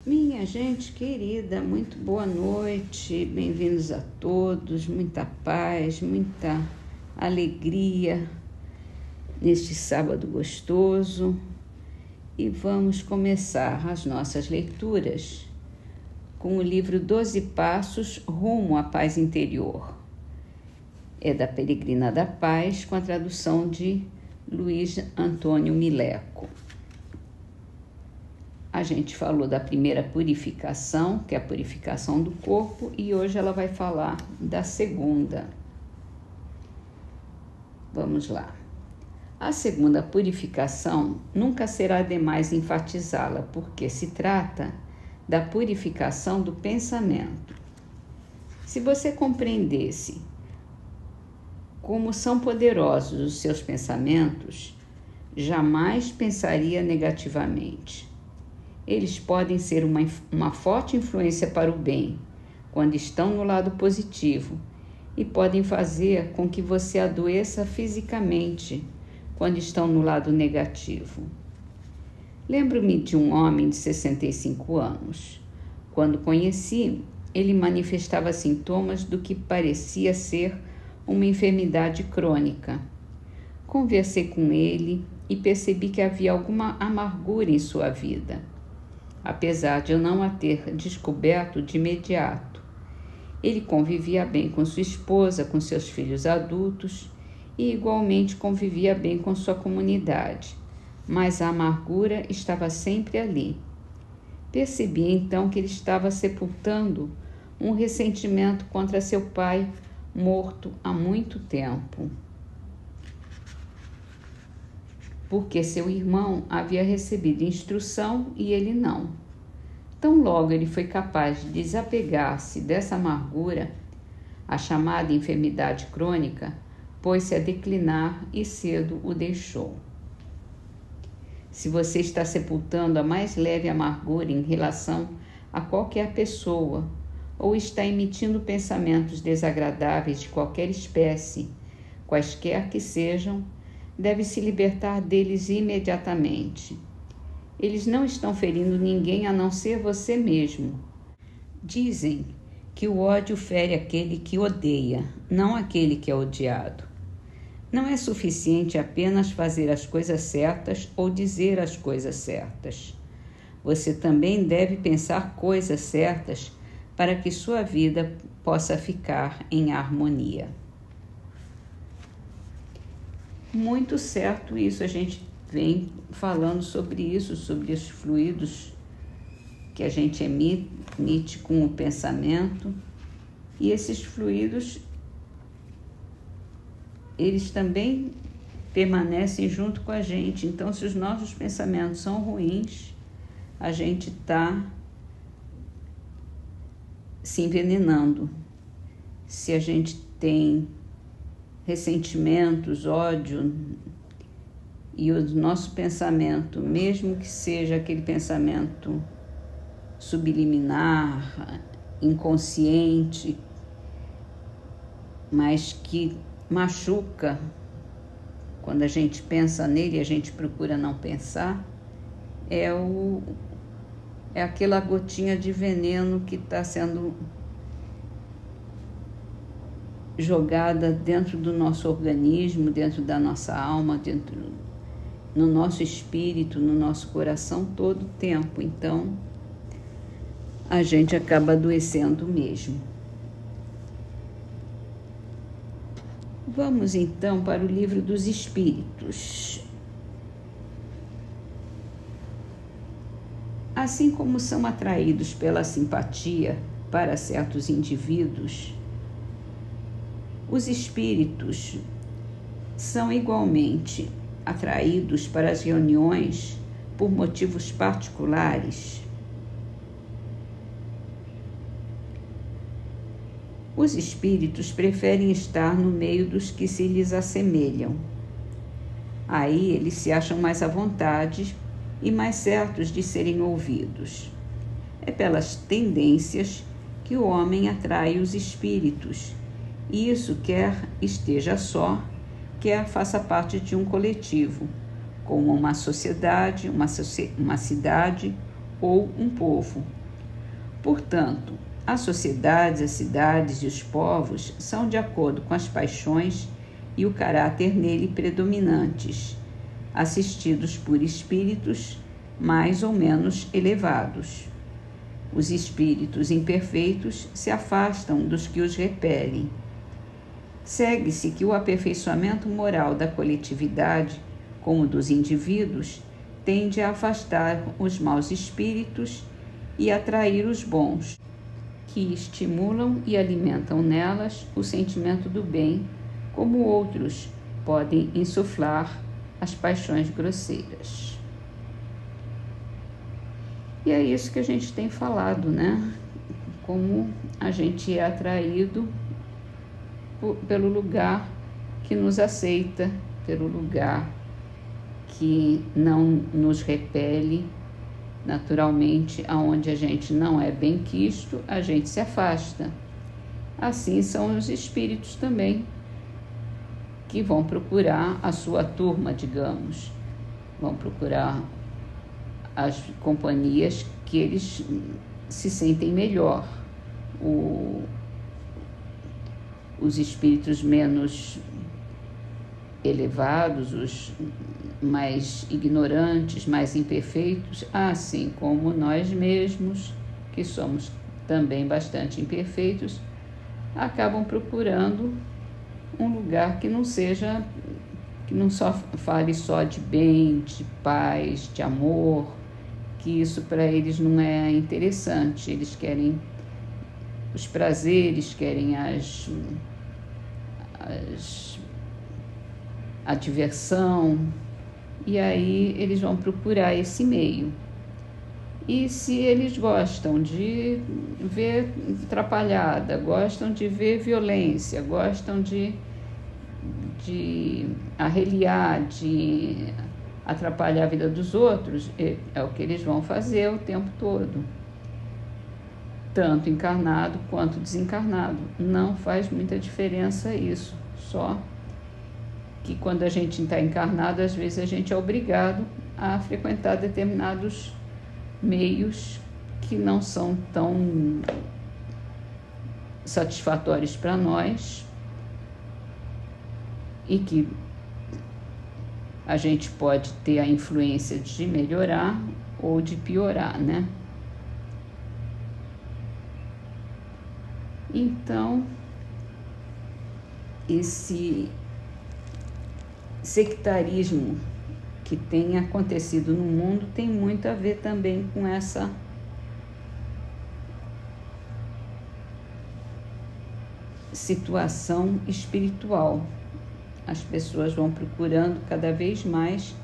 Minha gente querida, muito boa noite, bem-vindos a todos, muita paz, muita alegria neste sábado gostoso. E vamos começar as nossas leituras com o livro 12 Passos Rumo à Paz Interior. É da Peregrina da Paz, com a tradução de Luiz Antônio Mileco. A gente falou da primeira purificação, que é a purificação do corpo, e hoje ela vai falar da segunda. Vamos lá. A segunda purificação nunca será demais enfatizá-la, porque se trata da purificação do pensamento. Se você compreendesse como são poderosos os seus pensamentos, jamais pensaria negativamente. Eles podem ser uma forte influência para o bem, quando estão no lado positivo, e podem fazer com que você adoeça fisicamente, quando estão no lado negativo. Lembro-me de um homem de 65 anos. Quando conheci, ele manifestava sintomas do que parecia ser uma enfermidade crônica. Conversei com ele e percebi que havia alguma amargura em sua vida, apesar de eu não a ter descoberto de imediato. Ele convivia bem com sua esposa, com seus filhos adultos e igualmente convivia bem com sua comunidade, mas a amargura estava sempre ali. Percebi então que ele estava sepultando um ressentimento contra seu pai, morto há muito tempo, porque seu irmão havia recebido instrução e ele não. Tão logo ele foi capaz de desapegar-se dessa amargura, a chamada enfermidade crônica pôs-se a declinar e cedo o deixou. Se você está sepultando a mais leve amargura em relação a qualquer pessoa, ou está emitindo pensamentos desagradáveis de qualquer espécie, quaisquer que sejam, deve se libertar deles imediatamente. Eles não estão ferindo ninguém a não ser você mesmo. Dizem que o ódio fere aquele que odeia, não aquele que é odiado. Não é suficiente apenas fazer as coisas certas ou dizer as coisas certas. Você também deve pensar coisas certas para que sua vida possa ficar em harmonia. Muito certo isso, a gente vem falando sobre isso, sobre os fluidos que a gente emite com o pensamento, e esses fluidos, eles também permanecem junto com a gente. Então, se os nossos pensamentos são ruins, a gente está se envenenando. Se a gente tem ressentimentos, ódio, e o nosso pensamento, mesmo que seja aquele pensamento subliminar, inconsciente, mas que machuca, quando a gente pensa nele e a gente procura não pensar, é aquela gotinha de veneno que está sendo jogada dentro do nosso organismo, dentro da nossa alma, no nosso espírito, no nosso coração todo o tempo. Então, a gente acaba adoecendo mesmo. Vamos então para o livro dos Espíritos. Assim como são atraídos pela simpatia para certos indivíduos, os espíritos são igualmente atraídos para as reuniões por motivos particulares. Os espíritos preferem estar no meio dos que se lhes assemelham. Aí eles se acham mais à vontade e mais certos de serem ouvidos. É pelas tendências que o homem atrai os espíritos, e isso quer esteja só, quer faça parte de um coletivo, como uma sociedade, uma cidade ou um povo, Portanto, as sociedades, as cidades e os povos são de acordo com as paixões e o caráter nele predominantes, assistidos por espíritos mais ou menos elevados. Os espíritos imperfeitos se afastam dos que os repelem. Segue-se que o aperfeiçoamento moral da coletividade, como dos indivíduos, tende a afastar os maus espíritos e atrair os bons, que estimulam e alimentam nelas o sentimento do bem, como outros podem insuflar as paixões grosseiras. E é isso que a gente tem falado, né? Como a gente é atraído pelo lugar que nos aceita, pelo lugar que não nos repele. Naturalmente, aonde a gente não é bem quisto, a gente se afasta. Assim são os espíritos também, que vão procurar a sua turma, digamos. Vão procurar as companhias que eles se sentem melhor. Os espíritos menos elevados, os mais ignorantes, mais imperfeitos, assim como nós mesmos, que somos também bastante imperfeitos, acabam procurando um lugar que não seja, que não só fale só de bem, de paz, de amor, que isso para eles não é interessante. Eles querem os prazeres, querem a diversão, e aí eles vão procurar esse meio. E se eles gostam de ver atrapalhada, gostam de ver violência, gostam de arreliar, de atrapalhar a vida dos outros, é o que eles vão fazer o tempo todo. Tanto encarnado quanto desencarnado. Não faz muita diferença isso, só que quando a gente está encarnado, às vezes a gente é obrigado a frequentar determinados meios que não são tão satisfatórios para nós e que a gente pode ter a influência de melhorar ou de piorar, né? Então, esse sectarismo que tem acontecido no mundo tem muito a ver também com essa situação espiritual. As pessoas vão procurando cada vez mais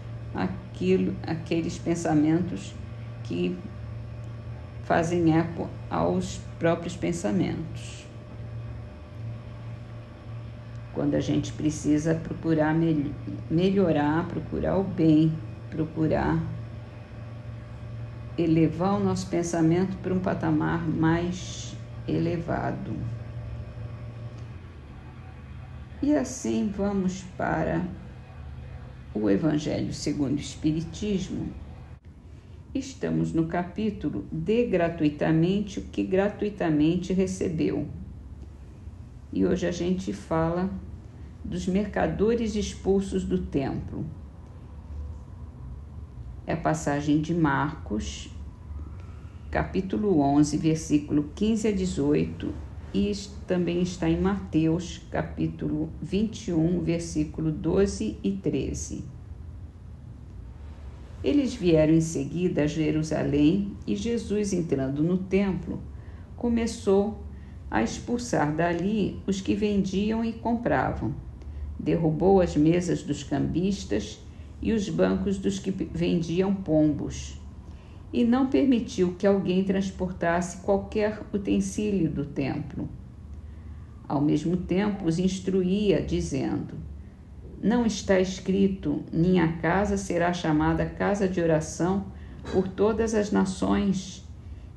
aqueles pensamentos que fazem eco aos próprios pensamentos. Quando a gente precisa procurar melhorar, procurar o bem, procurar elevar o nosso pensamento para um patamar mais elevado. E assim vamos para o Evangelho segundo o Espiritismo. Estamos no capítulo Dê gratuitamente o que gratuitamente recebeu. E hoje a gente fala dos mercadores expulsos do templo. É a passagem de Marcos, capítulo 11, versículo 15 a 18, e também está em Mateus, capítulo 21, versículo 12 e 13. Eles vieram em seguida a Jerusalém e Jesus, entrando no templo, começou a expulsar dali os que vendiam e compravam. Derrubou as mesas dos cambistas e os bancos dos que vendiam pombos, e não permitiu que alguém transportasse qualquer utensílio do templo. Ao mesmo tempo os instruía, dizendo: Não está escrito, minha casa será chamada casa de oração por todas as nações.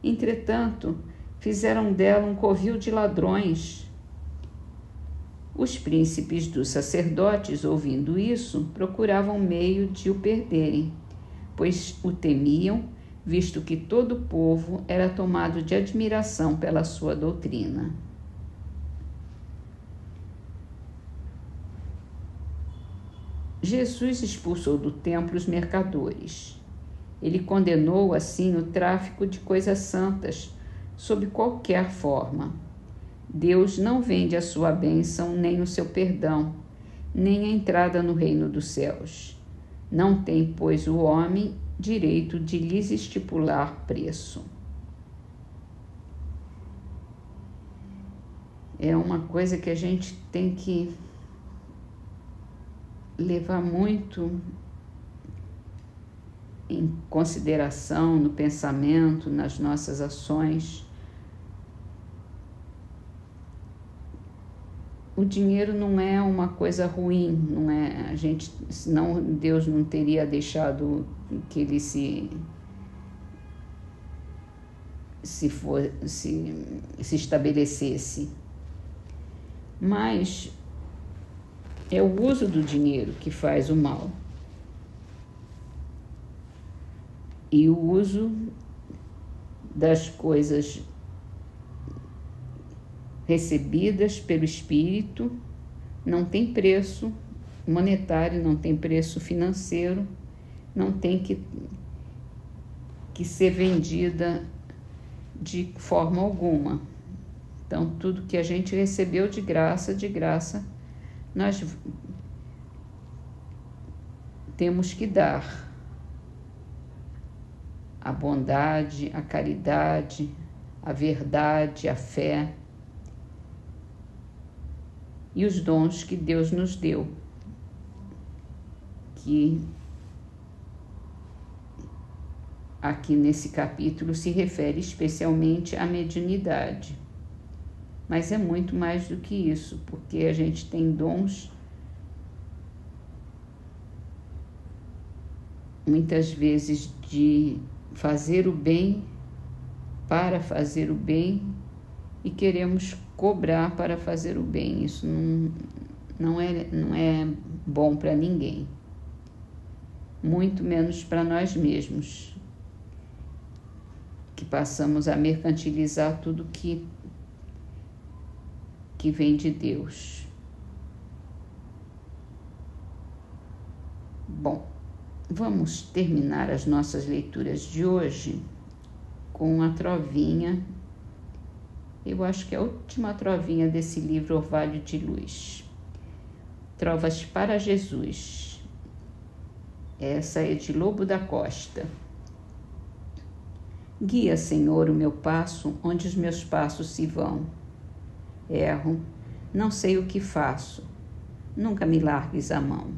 Entretanto, fizeram dela um covil de ladrões. Os príncipes dos sacerdotes, ouvindo isso, procuravam meio de o perderem, pois o temiam, visto que todo o povo era tomado de admiração pela sua doutrina. Jesus expulsou do templo os mercadores. Ele condenou, assim, o tráfico de coisas santas, sob qualquer forma. Deus não vende a sua bênção, nem o seu perdão, nem a entrada no reino dos céus. Não tem, pois, o homem direito de lhes estipular preço. É uma coisa que a gente tem que levar muito em consideração no pensamento, nas nossas ações. O dinheiro não é uma coisa ruim, não é, senão Deus não teria deixado que ele se estabelecesse. Mas é o uso do dinheiro que faz o mal. E o uso das coisas recebidas pelo Espírito não tem preço monetário, não tem preço financeiro, não tem que ser vendida de forma alguma. Então, tudo que a gente recebeu de graça, nós temos que dar. A bondade, a caridade, a verdade, a fé e os dons que Deus nos deu, que aqui nesse capítulo se refere especialmente à mediunidade. Mas é muito mais do que isso, porque a gente tem dons muitas vezes de fazer o bem para fazer o bem e queremos cobrar para fazer o bem. Isso não é bom para ninguém, muito menos para nós mesmos, que passamos a mercantilizar tudo que vem de Deus. Bom, vamos terminar as nossas leituras de hoje com a trovinha. Eu acho que é a última trovinha desse livro Orvalho de Luz. Trovas para Jesus. Essa é de Lobo da Costa. Guia, Senhor, o meu passo onde os meus passos se vão. Erro, não sei o que faço. Nunca me largues a mão.